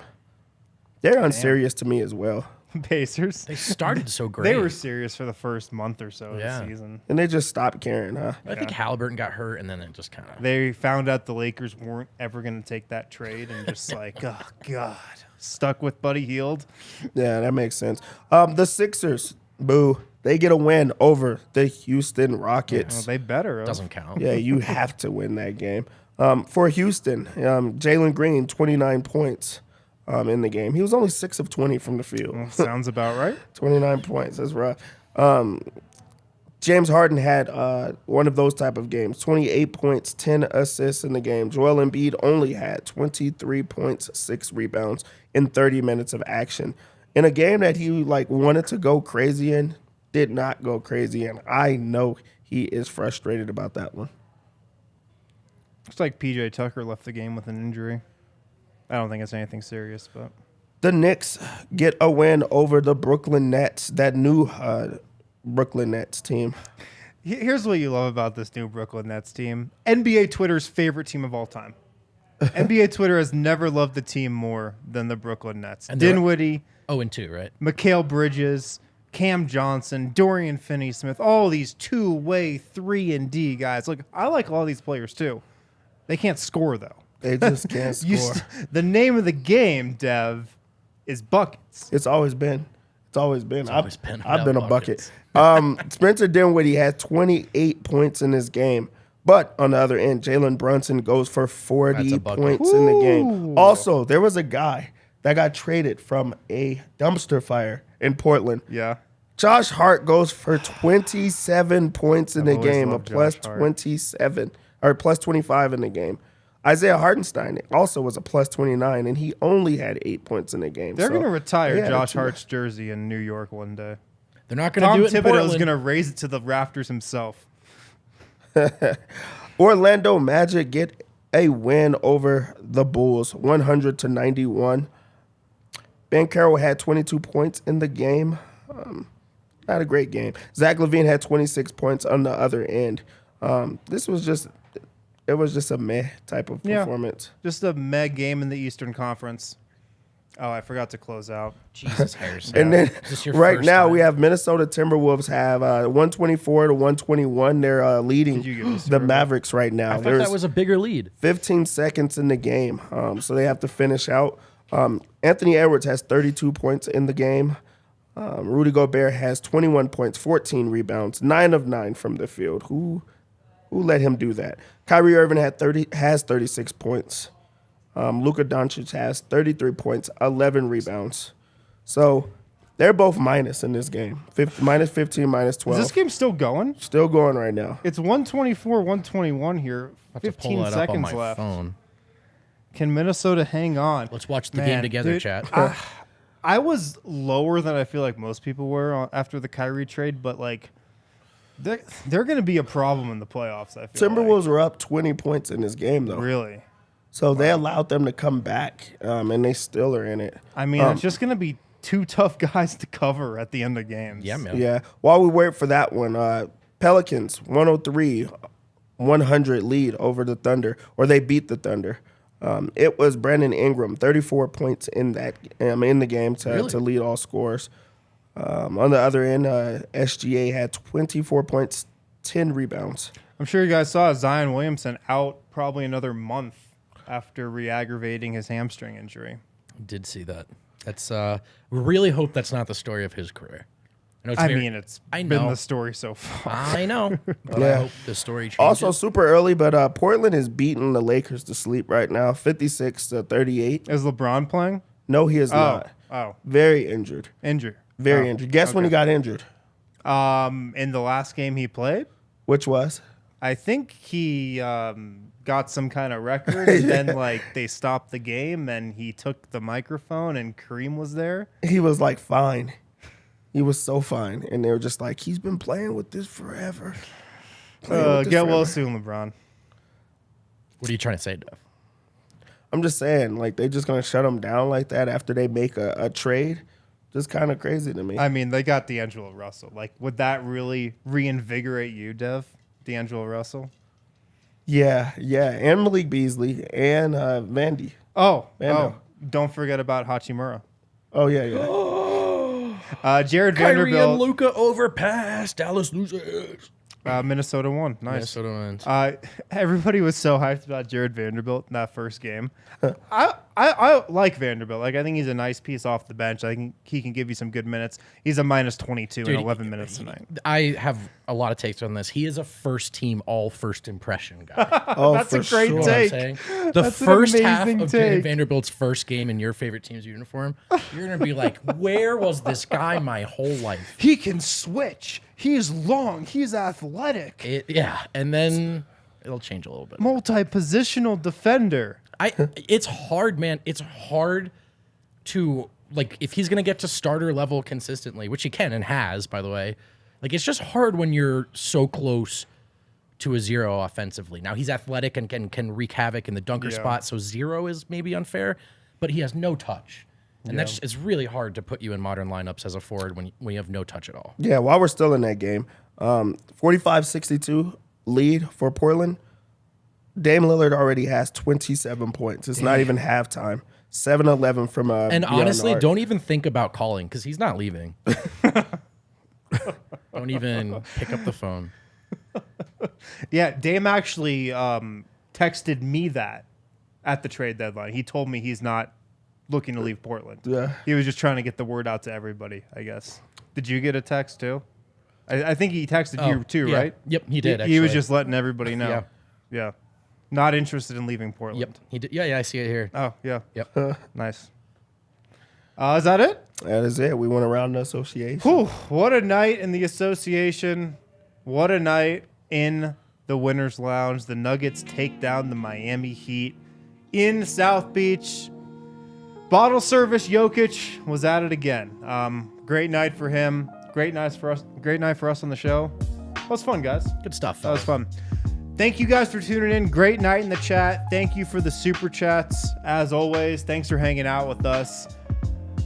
They're unserious to me as well. Pacers. They started so great. They were serious for the first month or so of Yeah. the season. And they just stopped caring, huh? I think Halliburton got hurt, and then it just kind of. They found out the Lakers weren't ever going to take that trade and just like, oh, God. Stuck with Buddy Hield. Yeah, that makes sense. The Sixers, boo. They get a win over the Houston Rockets. Well, they better. Doesn't count. Yeah, you have to win that game. For Houston, Jalen Green, 29 points in the game. He was only 6 of 20 from the field. Sounds about right. 29 points. That's rough. James Harden had one of those type of games, 28 points, 10 assists in the game. Joel Embiid only had 23 points, 6 rebounds in 30 minutes of action. In a game that he wanted to go crazy in, did not go crazy in. I know he is frustrated about that one. Looks like PJ Tucker left the game with an injury. I don't think it's anything serious, but The Knicks get a win over the Brooklyn Nets, that new Brooklyn Nets team. here's what you love about this new Brooklyn Nets team. NBA Twitter's favorite team of all time. NBA Twitter has never loved the team more than the Brooklyn Nets. And they're- Dinwiddie, 0-2, right? Mikal Bridges, Cam Johnson, Dorian Finney-Smith, all these two-way 3-and-D guys. Look, I like all these players too. They can't score though. They just can't score. The name of the game, Dev, is buckets. It's always been. I've been a bucket. buckets. Spencer Dinwiddie had 28 points in this game. But on the other end, Jalen Brunson goes for 40 That's a bucket. points in the game. Also, there was a guy that got traded from a dumpster fire in Portland. Yeah. Josh Hart goes for 27 points in the always game, a loved plus Josh Hart. 27 or plus 25 in the game. Isaiah Hartenstein also was a plus 29, and he only had 8 points in the game. They're going to retire yeah, Josh that's- Hart's jersey in New York one day. They're not going to Tom do it in Thibodeau's Portland. going to raise it to the rafters himself. Orlando Magic get a win over the Bulls, 100-91. Ben Carroll had 22 points in the game. Not a great game. Zach LaVine had 26 points on the other end. It was just a meh type of performance. Just a meg game in the Eastern Conference. Oh, I forgot to close out. Jesus, Harrison. And then Is this your right first now time? we have Minnesota Timberwolves have 124-121. They're leading Did you get this, the River? Mavericks right now. I thought There's that was a bigger lead. 15 seconds in the game, so they have to finish out. Anthony Edwards has 32 points in the game. Rudy Gobert has 21 points, 14 rebounds, 9 of 9 from the field. Who let him do that? Kyrie Irving has 36 points. Luka Doncic has 33 points, 11 rebounds. So they're both minus in this game. Minus 15, minus 12. Is this game still going? Still going right now. It's 124-121 here. I have to pull 15 that up on seconds my left. phone. Can Minnesota hang on? Let's watch the Man, game together, dude, chat. I was lower than I feel like most people were after the Kyrie trade, but like they're going to be a problem in the playoffs. I feel Timberwolves were up 20 points in this game, though. like. Really. So they allowed them to come back, and they still are in it. I mean, it's just going to be two tough guys to cover at the end of games. Yeah, man. Yeah. While we wait for that one, Pelicans 103-100 lead over the Thunder, or they beat the Thunder. It was Brandon Ingram, 34 points in the game to lead all scores. On the other end, SGA had 24 points, 10 rebounds. I'm sure you guys saw Zion Williamson out probably another month after re-aggravating his hamstring injury. Did see that. That's really hope that's not the story of his career. It's been the story so far. I know. But Yeah. I hope the story changes. Also, super early, but Portland is beating the Lakers to sleep right now, 56-38. Is LeBron playing? No, he is not. Oh, Very injured. injured. Very injured. Guess when he got injured? In the last game he played, Which was? I think he got some kind of record, and then they stopped the game, and he took the microphone, and Kareem was there. He was like fine. He was so fine, and they were just like, he's been playing with this forever. Get well soon, LeBron. What are you trying to say, Dev? I'm just saying, they just gonna shut him down like that after they make a trade. Just kind of crazy to me. I mean, they got D'Angelo Russell. Would that really reinvigorate you, Dev? D'Angelo Russell? Yeah, and Malik Beasley and Vandy. Oh, don't forget about Hachimura. Oh yeah. Jared Kyrie and Vanderbilt. Luka overpass. Dallas loses. Minnesota won. Nice. Minnesota wins. Everybody was so hyped about Jared Vanderbilt in that first game. I like Vanderbilt. I think he's a nice piece off the bench. I think he can give you some good minutes. He's a minus 22 in 11 minutes tonight. I have a lot of takes on this. He is a first team, all first impression guy. Oh, That's a for great sure. take. The That's an first half amazing of Jared take. Vanderbilt's first game in your favorite team's uniform, you're going to be like, where was this guy my whole life? He can switch. He's long. He's athletic. And then it'll change a little bit. Multi-positional defender. It's hard, man. It's hard to, if he's going to get to starter level consistently, which he can and has, by the way, it's just hard when you're so close to a 0 offensively. Now, he's athletic and can wreak havoc in the dunker spot, so 0 is maybe unfair, but he has no touch. And it's really hard to put you in modern lineups as a forward when you have no touch at all. Yeah, while we're still in that game, 45-62 lead for Portland. Dame Lillard already has 27 points. It's not even halftime. 7-11 from And beyond honestly, the arc. don't even think about calling because he's not leaving. Don't even pick up the phone. Yeah, Dame actually texted me that at the trade deadline. He told me he's not looking to leave Portland. Yeah. He was just trying to get the word out to everybody, I guess. Did you get a text too? I think he texted you too, yeah. right? Yep, he did. He was actually. just letting everybody know. Yeah. Not interested in leaving Portland. Yep, he did. Yeah, I see it here. Oh, yeah. Yep. Nice. Is that it? That is it. We went around the association. Whew, what a night in the association. What a night in the Winners Lounge. The Nuggets take down the Miami Heat in South Beach. Bottle service Jokic was at it again. Great night for him. Great night for us. Great night for us on the show. That was fun, guys. Good stuff. That was fun. Thank you guys for tuning in. Great night in the chat. Thank you for the super chats. As always, thanks for hanging out with us.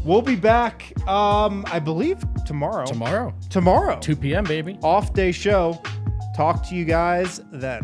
We'll be back, I believe, tomorrow. Tomorrow. 2 p.m., baby. Off day show. Talk to you guys then.